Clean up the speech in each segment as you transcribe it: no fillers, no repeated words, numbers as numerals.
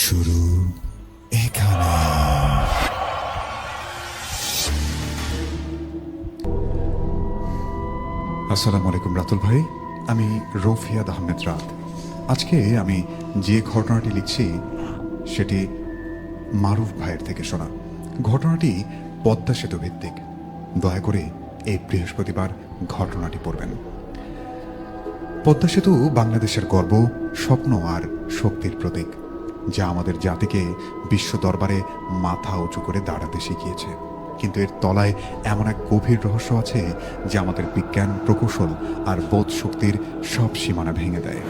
শুরু এখানে। আসসালামু আলাইকুম রাতুল ভাই, আমি রফিয়াদ আহমেদ রাত। আজকে আমি যে ঘটনাটি লিখছি সেটি মারুফ ভাইয়ের থেকে শোনা। ঘটনাটি পদ্মা সেতু ভিত্তিক। দয়া করে এই বৃহস্পতিবার ঘটনাটি পড়বেন। পদ্মা সেতু বাংলাদেশের গর্ব, স্বপ্ন আর শক্তির প্রতীক, যা আমাদের জাতিকে বিশ্ব দরবারে মাথা উঁচু করে দাঁড়াতে শিখিয়েছে। কিন্তু এর তলায় এমন এক গভীর রহস্য আছে যা আমাদের বিজ্ঞান, প্রকৌশল আর বোধ শক্তির সব সীমানা ভেঙে দেয়।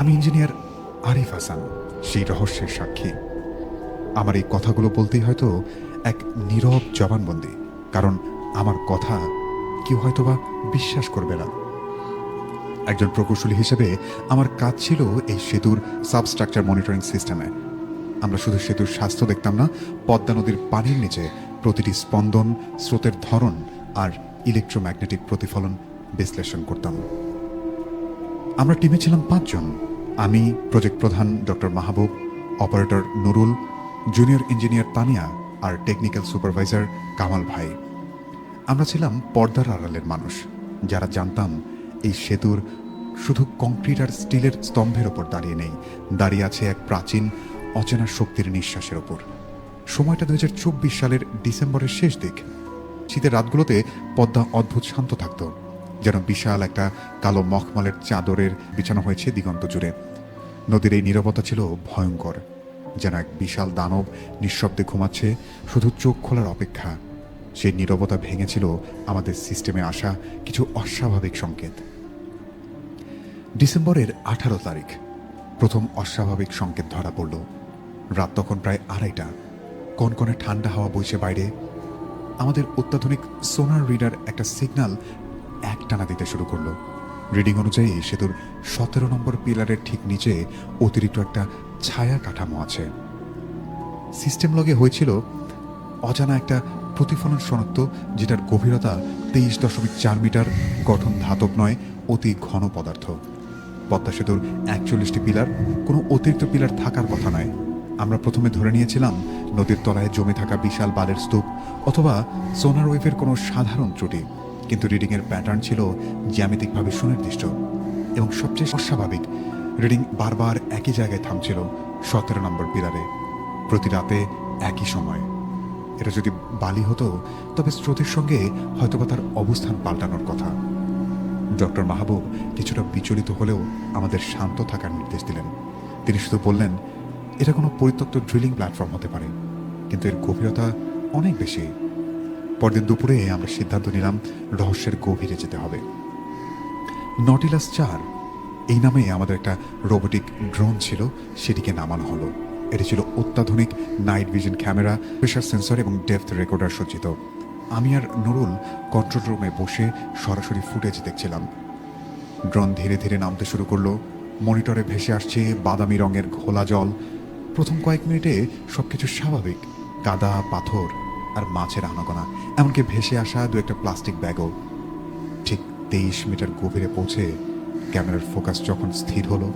আমি ইঞ্জিনিয়ার আরিফ হাসান, সেই রহস্যের সাক্ষী। আমার এই কথাগুলো বলতেই হয়তো এক নীরব জবানবন্দি, কারণ আমার কথা কেউ হয়তোবা বিশ্বাস করবে না। একজন প্রকৌশলী হিসেবে আমার কাজ ছিল এই সেতুর সাবস্ট্রাকচার মনিটরিং সিস্টেমে। আমরা শুধু সেতুর স্বাস্থ্য দেখতাম না, পদ্মা নদীর পানির নিচে প্রতিটি স্পন্দন, স্রোতের ধরন আর ইলেকট্রোম্যাগনেটিক প্রতিফলন বিশ্লেষণ করতাম। আমরা টিমে ছিলাম 5 জন। আমি, প্রজেক্ট প্রধান doctor Mahbub, operator Nurul, junior engineer Tania আর টেকনিক্যাল সুপারভাইজার কামাল ভাই। আমরা ছিলাম পর্দার আড়ালের মানুষ, যারা জানতাম এই সেতুর শুধু কংক্রিট আর স্টিলের স্তম্ভের ওপর দাঁড়িয়ে নেই, দাঁড়িয়ে আছে এক প্রাচীন অচেনা শক্তির নিঃশ্বাসের ওপর। সময়টা 2024 সালের ডিসেম্বরের শেষ দিক। শীতের রাতগুলোতে পদ্মা অদ্ভুত শান্ত থাকত, যেন বিশাল একটা কালো মখমলের চাদরের বিছানো হয়েছে দিগন্ত জুড়ে। নদীর এই নীরবতা ছিল ভয়ঙ্কর, যেন এক বিশাল দানব নিঃশব্দে ঘুমাচ্ছে, শুধু চোখ খোলার অপেক্ষা। সেই নীরবতা ভেঙেছিল আমাদের সিস্টেমে আসা কিছু অস্বাভাবিক সংকেত। ডিসেম্বরের 18 তারিখ প্রথম অস্বাভাবিক সংকেত ধরা পড়ল। রাত তখন প্রায় 2:30। কনকনে ঠান্ডা হাওয়া বইছে বাইরে। আমাদের অত্যাধুনিক সোনার রিডার একটা সিগন্যাল একটানা দিতে শুরু করলো। রিডিং অনুযায়ী সেতুর 17 নম্বর পিলারের ঠিক নিচে অতিরিক্ত একটা ছায়া কাঠামো আছে। সিস্টেম লগে হয়েছিল অজানা একটা প্রতিফলন শনাক্ত, যেটার গভীরতা 23.4 মিটার, গঠন ধাতব নয়, অতি ঘন পদার্থ। পদ্মা সেতুর 41টি পিলার, কোনো অতিরিক্ত পিলার থাকার কথা নয়। আমরা প্রথমে ধরে নিয়েছিলাম নদীর তলায় জমে থাকা বিশাল বালের স্তূপ অথবা সোনার ওয়েভের কোনো সাধারণ ত্রুটি, কিন্তু রিডিংয়ের প্যাটার্ন ছিল জ্যামিতিকভাবে সুনির্দিষ্ট এবং সবচেয়ে অস্বাভাবিক, রিডিং বারবার একই জায়গায় থামছিল, 17 নম্বর পিলারে, প্রতি রাতে একই সময়। এটা যদি বালি হতো তবে স্রোতের সঙ্গে হয়তোবা তার অবস্থান পাল্টানোর কথা। ডক্টর মাহবুব কিছুটা বিচলিত হলেও আমাদের শান্ত থাকার নির্দেশ দিলেন। তিনি শুধু বললেন, এটা কোনো পরিত্যক্ত ড্রিলিং প্ল্যাটফর্ম হতে পারে, কিন্তু এর গভীরতা অনেক বেশি। পরদিন দুপুরে আমরা সিদ্ধান্ত নিলাম রহস্যের গভীরে যেতে হবে। নটিলাস 4 এই নামে আমাদের একটা রোবোটিক ড্রোন ছিল, সেটিকে নামানো হলো। এটি ছিল অত্যাধুনিক night vision camera, pressure sensor এবং ডেপথ রেকর্ডার সজ্জিত। আমি আর নুরুল কন্ট্রোল রুমে বসে সরাসরি ফুটেজ দেখছিলাম। ড্রোন ধীরে ধীরে নামতে শুরু করলো। মনিটরে ভেসে আসছে বাদামি রঙের ঘোলা জল। প্রথম কয়েক মিনিটে সবকিছু স্বাভাবিক, কাদা, পাথর আর মাছের আনাগোনা, এমনকি ভেসে আসা 2-1টা প্লাস্টিক ব্যাগও। ঠিক 23 মিটার গভীরে পৌঁছে ক্যামেরার ফোকাস যখন স্থির হলো,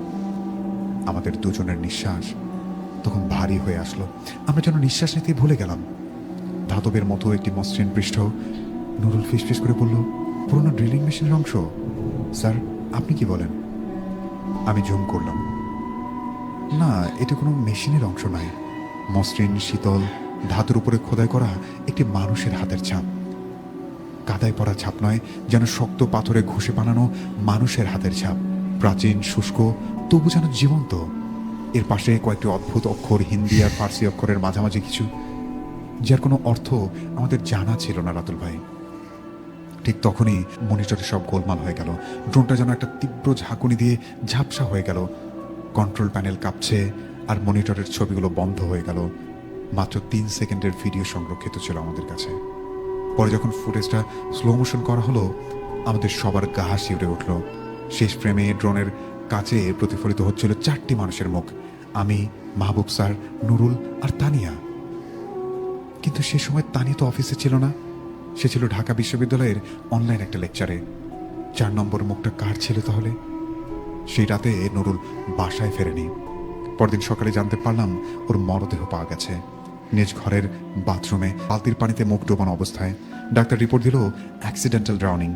আমাদের দুজনের নিঃশ্বাস তখন ভারী হয়ে আসলো। আমরা যেন নিঃশ্বাস নিতে ভুলে গেলাম। ধাতবের মতো একটি মসৃণ পৃষ্ঠ। নুরুল ফিসফিস করে বলল, পুরোনো ড্রিলিং মেশিনের অংশ। স্যার, আপনি কি বলেন? আমি জুম করলাম। না, এটা কোনো মেশিনের অংশ নয়। মসৃণ, শীতল ধাতুর উপরে খোদাই করা একটি মানুষের হাতের ছাপ। কাদায় পড়া ছাপ নয়, যেন শক্ত পাথরে ঘষে বানানো মানুষের হাতের ছাপ। প্রাচীন, শুষ্ক, তবু যেন জীবন্ত। এর পাশে কয়েকটি অদ্ভুত অক্ষর, হিন্দি আর ফার্সি অক্ষরের মাঝামাঝি কিছু, যার কোনো অর্থ আমাদের জানা ছিল না রাতুল ভাই। ঠিক তখনই মনিটরে সব গোলমাল হয়ে গেল। ড্রোনটা যেন একটা তীব্র ঝাঁকুনি দিয়ে ঝাপসা হয়ে গেল। কন্ট্রোল প্যানেল কাঁপছে আর মনিটরের ছবিগুলো বন্ধ হয়ে গেল। মাত্র 3 সেকেন্ডের ভিডিও সংরক্ষিত ছিল আমাদের কাছে। পরে যখন ফুটেজটা স্লো মোশন করা হলো, আমাদের সবার গা শিউরে উঠল। শেষ ফ্রেমে ড্রোনের কাছে প্রতিফলিত হচ্ছিল 4টি মানুষের মুখ, আমি, মাহবুব স্যার, নুরুল আর তানিয়া। কিন্তু সে সময় তানিয়া তো অফিসে ছিল না, সে ছিল ঢাকা বিশ্ববিদ্যালয়ের অনলাইন একটা লেকচারে। 4 নম্বর মুখটা কার ছিল তাহলে? সেই রাতে নুরুল বাসায় ফেরেনি। পরদিন সকালে জানতে পারলাম ওর মরদেহ পাওয়া গেছে নিজ ঘরের বাথরুমে বালতির পানিতে মুখ ডোবানো অবস্থায়। ডাক্তার রিপোর্ট দিল অ্যাক্সিডেন্টাল ড্রাউনিং,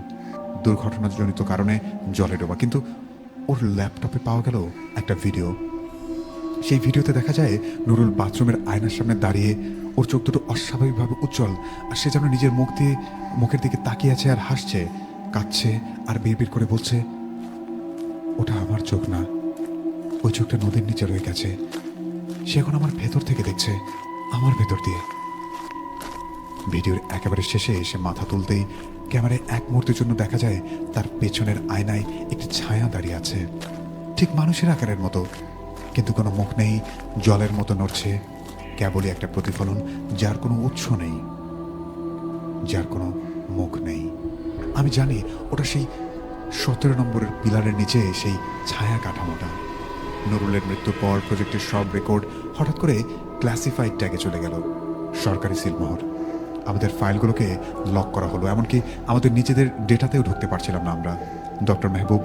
দুর্ঘটনাজনিত কারণে জলে ডোবা। কিন্তু ওর ল্যাপটপে পাওয়া গেল একটা ভিডিও। সেই ভিডিওতে দেখা যায় নুরুল বাথরুমের আয়নার সামনে দাঁড়িয়ে, ওর চোখ দুটো অস্বাভাবিকভাবে উজ্জ্বল, আর সে যেন নিজের মুখের দিকে তাকিয়ে আছে আর হাসছে, কাঁদছে আর বিড়বিড় করে বলছে, ওটা আমার চোখ না, ওই চোখটা নদীর নিচে রয়ে গেছে। সে এখন আমার ভেতর থেকে দেখছে, আমার ভেতর দিয়ে। ভিডিওর একেবারে শেষে এসে মাথা তুলতেই ক্যামেরায় এক মুহূর্তের জন্য দেখা যায় তার পেছনের আয়নায় একটি ছায়া দাঁড়িয়ে আছে, ঠিক মানুষের আকারের মতো, কিন্তু কোনো মুখ নেই, জলের মতো নড়ছে, কেবলই একটা প্রতিফলন, যার কোনো উৎস নেই, যার কোনো মুখ নেই। আমি জানি ওটা সেই 17 নম্বরের পিলারের নিচে সেই ছায়া কাঠামোটা। নুরুলের মৃত্যুর পর প্রজেক্টের সব রেকর্ড হঠাৎ করে ক্লাসিফাইড ট্যাগে চলে গেল, সরকারি সিলমোহর। আমাদের ফাইলগুলোকে লক করা হলো, এমনকি আমাদের নিজেদের ডেটাতেও ঢুকতে পারছিলাম না আমরা। ডক্টর মেহবুব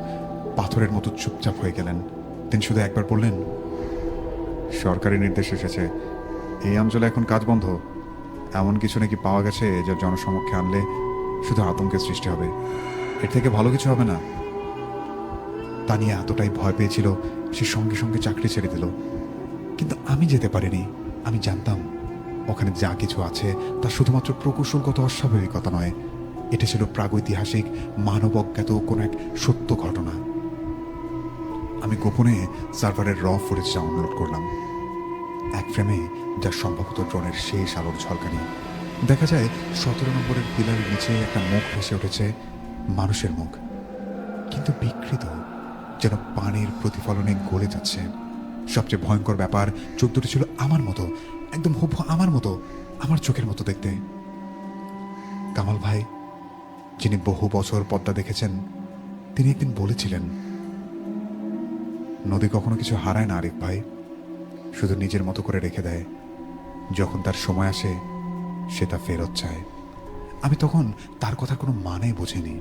পাথরের মতো চুপচাপ হয়ে গেলেন। তিনি শুধু একবার বললেন, সরকারি নির্দেশ এসেছে, এই অঞ্চলে এখন কাজ বন্ধ। এমন কিছু নাকি পাওয়া গেছে যা জনসমক্ষে আনলে শুধু আতঙ্কের সৃষ্টি হবে, এর থেকে ভালো কিছু হবে না। তা নিয়ে এতটাই ভয় পেয়েছিল সে সঙ্গে সঙ্গে চাকরি ছেড়ে দিল। কিন্তু আমি যেতে পারিনি। আমি জানতাম ওখানে যা কিছু আছে তা শুধুমাত্র প্রকৌশলগত অস্বাভাবিকতা নয়, এটা ছিল প্রাগৈতিহাসিক মানব অজ্ঞাত কোনো এক সত্য ঘটনা। আমি গোপনে সার্ভারের র ফুটেজটা ডাউনলোড করলাম। এক ফ্রেমে, যা সম্ভবত ড্রোনের শেষ আলোর ঝলকানি, দেখা যায় 17 নম্বরের পিলারের নিচে একটা মুখ ভেসে উঠেছে, মানুষের মুখ, কিন্তু বিকৃত, যেন পানির প্রতিফলনে গলে যাচ্ছে। সবচেয়ে ভয়ঙ্কর ব্যাপার, চোখ দুটো ছিল আমার মতো, একদম হুবহু আমার মতো, আমার চোখের মতো দেখতে। কামাল ভাই, যিনি বহু বছর পদ্মা দেখেছেন, তিনি একদিন বলেছিলেন, নদী কখনো কিছু হারায় না আরিফ ভাই, শুধু নিজের মতো করে রেখে দেয়। যখন তার সময় আসে সে তা ফেরত চায়। আমি তখন তার কথা কোনো মানে বুঝিনি,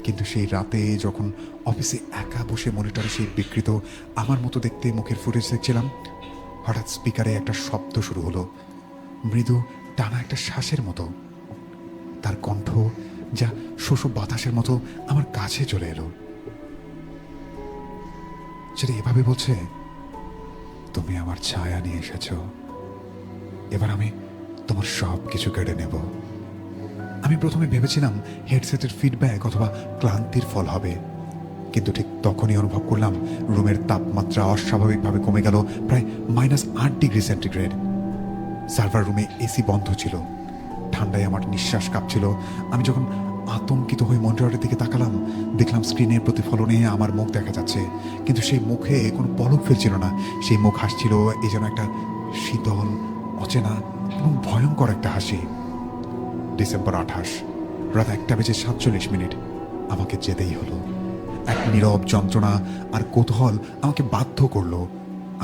কিন্তু সেই রাতে যখন অফিসে একা বসে মনিটরে সেই বিকৃত আমার মতো দেখতে মুখের ফুটেজ দেখছিলাম, হঠাৎ স্পিকারে একটা শব্দ শুরু হলো, মৃদু টানা একটা শ্বাসের মতো। তার কণ্ঠ, যা শোষ বাতাসের মতো, আমার কাছে চলে এলো। সেটা এভাবে বলছে, তুমি আমার ছায়া নিয়ে এসেছ, এবার আমি তোমার সব কিছু কেড়ে নেব। আমি প্রথমে ভেবেছিলাম হেডসেটের ফিডব্যাক অথবা ক্লান্তির ফল হবে, কিন্তু ঠিক তখনই অনুভব করলাম রুমের তাপমাত্রা অস্বাভাবিকভাবে কমে গেল প্রায় -8 ডিগ্রি সেন্টিগ্রেড। সার্ভার রুমে এসি বন্ধ ছিল, ঠান্ডায় আমার নিঃশ্বাস কাঁপছিল। আমি যখন আতঙ্কিত হয়ে মনিটরের দিকে তাকালাম, দেখলাম স্ক্রিনের প্রতিফলনে আমার মুখ দেখা যাচ্ছে, কিন্তু সেই মুখে কোনো পলক ফেলছিল না। সেই মুখ হাসছিল, এই যেন একটা শীতল, অচেনা এবং ভয়ঙ্কর একটা হাসি। ডিসেম্বর 28, রাত 1:47। আমাকে যেতেই হলো। এক নীরব যন্ত্রণা আর কৌতূহল আমাকে বাধ্য করলো।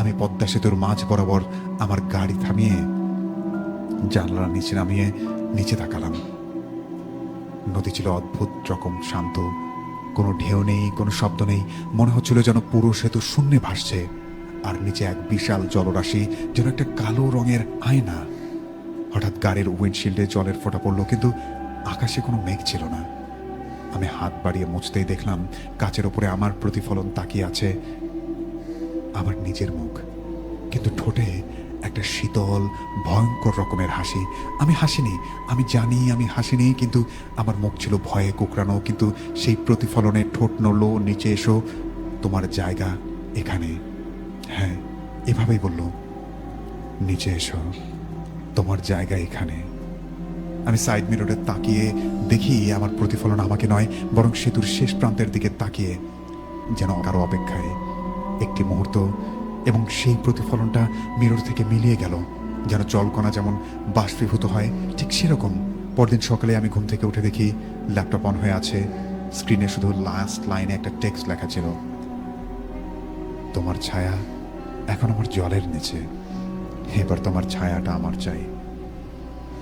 আমি পদ্মা সেতুর মাঝ বরাবর আমার গাড়ি থামিয়ে জানলার নিচে নামিয়ে নিচে তাকালাম। নদী ছিল অদ্ভুত রকম শান্ত, কোনো ঢেউ নেই, কোনো শব্দ নেই। মনে হচ্ছিল যেন পুরো সেতু শূন্যে ভাসছে, আর নিচে এক বিশাল জলরাশি, যেন একটা কালো রঙের আয়না। হঠাৎ গাড়ির উইন্ডশিল্ডে জলের ফোঁটা পড়লো, কিন্তু আকাশে কোনো মেঘ ছিল না। আমি হাত বাড়িয়ে মুছতেই দেখলাম কাচের ওপরে আমার প্রতিফলন তাকিয়ে আছে, আমার নিজের মুখ, কিন্তু ঠোঁটে একটা শীতল, ভয়ঙ্কর রকমের হাসি। আমি হাসিনি, আমি জানি আমি হাসিনি, কিন্তু আমার মুখ ছিল ভয়ে কুকরানো। কিন্তু সেই প্রতিফলনে ঠোঁট নড়ল, নিচে এসো, তোমার জায়গা এখানে। হ্যাঁ, এভাবেই বলল, নিচে এসো, তোমার জায়গা এখানে। আমি সাইড মিররে তাকিয়ে দেখি আমার প্রতিফলন আমাকে নয়, বরং সেতুর শেষ প্রান্তের দিকে তাকিয়ে, যেন কারো অপেক্ষায়। একটি মুহূর্ত, এবং সেই প্রতিফলনটা মিরর থেকে মিলিয়ে গেল, যেন জলকণা যেমন বাষ্পীভূত হয় ঠিক সেরকম। পরদিন সকালে আমি ঘুম থেকে উঠে দেখি ল্যাপটপ অন হয়ে আছে, স্ক্রিনে শুধু লাস্ট লাইনে একটা টেক্সট লেখা ছিল, তোমার ছায়া এখন আমার জলের নিচে, এবার তোমার ছায়াটা আমার চাই।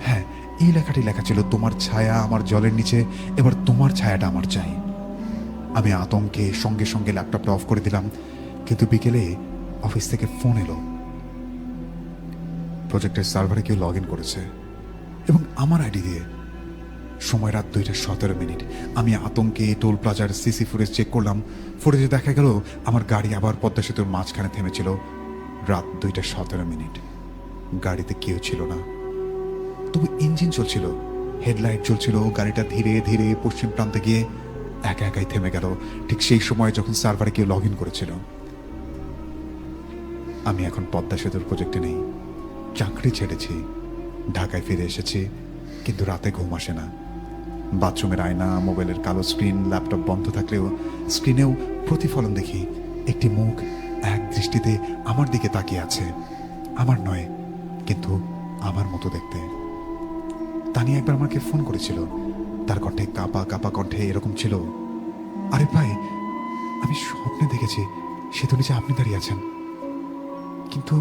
হ্যাঁ, এই লেখাটি লেখা ছিল, তোমার ছায়া আমার জলের নিচে, এবার তোমার ছায়াটা আমার চাই। আমি আতঙ্কে সঙ্গে সঙ্গে ল্যাপটপটা অফ করে দিলাম, কিন্তু বিকেলে অফিস থেকে ফোন এলো। প্রজেক্টের সার্ভারে কেউ লগ ইন করেছে এবং আমার আইডি দিয়ে। সময় রাত 2:17। আমি আতঙ্কে টোল প্লাজার সিসি ফুটেজ চেক করলাম। ফুটেজে দেখা গেল আমার গাড়ি আবার পদ্মা সেতুর মাঝখানে থেমেছিল। রাত 2:17। গাড়িতে কেউ ছিল না, তবু ইঞ্জিন চলছিল, হেডলাইট চলছিল। গাড়িটা ধীরে ধীরে পশ্চিম প্রান্তে গিয়ে একা একাই থেমে গেল, ঠিক সেই সময় যখন সার্ভারে কেউ লগ ইন করেছিল। আমি এখন পদ্মা সেতুর প্রজেক্টে নেই, চাকরি ছেড়েছি, ঢাকায় ফিরে এসেছি, কিন্তু রাতে ঘুম আসে না। বাথরুমের আয়না, মোবাইলের কালো স্ক্রিন, ল্যাপটপ বন্ধ থাকলেও স্ক্রিনেও প্রতিফলন দেখি। একটি মুখ এক দৃষ্টিতে আমার দিকে তাকিয়ে আছে, আমার নয় কিন্তু আমার মতো দেখতে। তানিয়া একবার আমাকে ফোন করেছিল, তার কণ্ঠে কাঁপা কাঁপা কণ্ঠে এরকম ছিল, আরে ভাই, আমি স্বপ্নে দেখেছি সেতু নিচে আপনি দাঁড়িয়ে আছেন, কিন্তু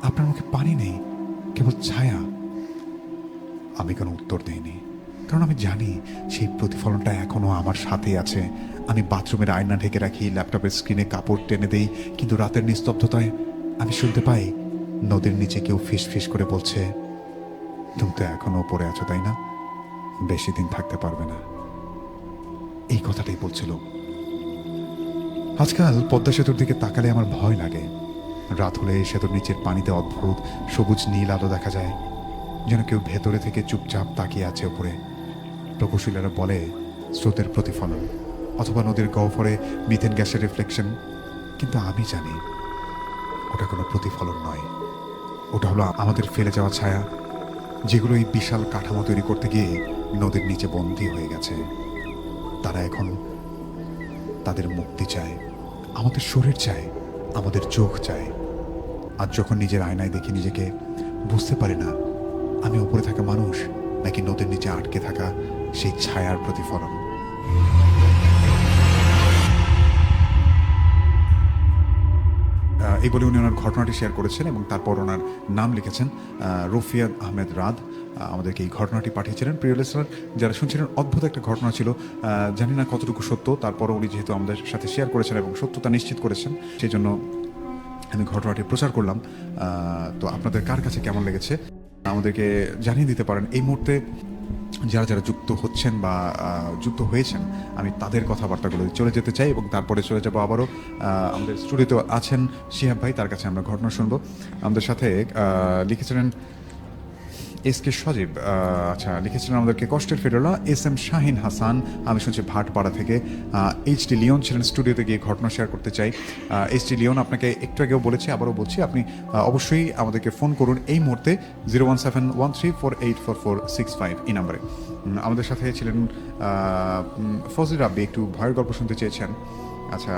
আপনার মুখে পানি নেই, কেবল ছায়া। আমি কোনো উত্তর দিইনি, কারণ আমি জানি সেই প্রতিফলনটা এখনো আমার সাথেই আছে। আমি বাথরুমের আয়না ঢেকে রাখি, ল্যাপটপের স্ক্রিনে কাপড় টেনে দেই, কিন্তু রাতের নিস্তব্ধতায় আমি শুনতে পাই নদীর নিচে কেউ ফিস ফিস করে বলছে, তুমি তো এখনো পড়ে আছো তাই না, বেশি দিন থাকতে পারবে না। এই কথাটাই বলছিল। আজকাল পদ্মা সেতুর দিকে তাকালে আমার ভয় লাগে। রাত হলে সেতুর নিচের পানিতে অদ্ভুত সবুজ নীল আলো দেখা যায়, যেন কেউ ভেতরে থেকে চুপচাপ তাকিয়ে আছে উপরে। প্রকৌশলীরা বলে স্রোতের প্রতিফলন, অথবা নদীর গহ্বরে মিথেন গ্যাসের রিফ্লেকশন, কিন্তু আমি জানি ওটা কোনো প্রতিফলন নয়। ওটা হলো আমাদের ফেলে যাওয়া ছায়া, যেগুলো এই বিশাল কাঠামো তৈরি করতে গিয়ে নদীর নিচে বন্দী হয়ে গেছে। তারা এখন তাদের মুক্তি চায়, আমাদের শরীর চায়, আমাদের চোখ চায়। আজ যখন নিজের আয়নায় দেখি নিজেকে, বুঝতে পারি না আমি উপরে থাকা মানুষ নাকি নদীর নিচে আটকে থাকা সেই ছায়ার প্রতিফলন। এই বলে উনি ওনার ঘটনাটি শেয়ার করেছেন এবং তারপর ওনার নাম লিখেছেন রফিয়াদ আহমেদ রাদ। আমাদেরকে এই ঘটনাটি পাঠিয়েছিলেন। প্রিয় লিসনার, যারা শুনছিলেন, অদ্ভুত একটা ঘটনা ছিল, জানি না কতটুকু সত্য, তারপরও উনি যেহেতু আমাদের সাথে শেয়ার করেছেন এবং সত্যতা নিশ্চিত করেছেন, সেই জন্য আমি ঘটনাটি প্রচার করলাম। তো আপনাদের কার কাছে কেমন লেগেছে আমাদেরকে জানিয়ে দিতে পারেন। এই মুহূর্তে যারা যারা যুক্ত হচ্ছেন বা যুক্ত হয়েছেন, আমি তাদের কথাবার্তাগুলো চলে যেতে চাই এবং তারপরে চলে যাবো আবারও আমাদের স্টুডিওতে আছেন শিহাব ভাই, তার কাছে আমরা ঘটনা শুনবো। আমাদের সাথে লিখেছিলেন এসকে সজীব, আচ্ছা লিখেছিলেন আমাদেরকে কষ্টের ফেরোলা SM শাহিন হাসান, আমি শুনছি ভাটপাড়া থেকে। HD লিওন ছিলেন স্টুডিওতে গিয়ে ঘটনা শেয়ার করতে চাই। HD লিওন, আপনাকে একটু আগেও বলেছি, আবারও বলছি, আপনি অবশ্যই আমাদেরকে ফোন করুন এই মুহূর্তে 01713484465 এই নাম্বারে। আমাদের সাথে ছিলেন ফজল রাব্বি, একটু ভয়ের গল্প শুনতে চেয়েছেন। আচ্ছা,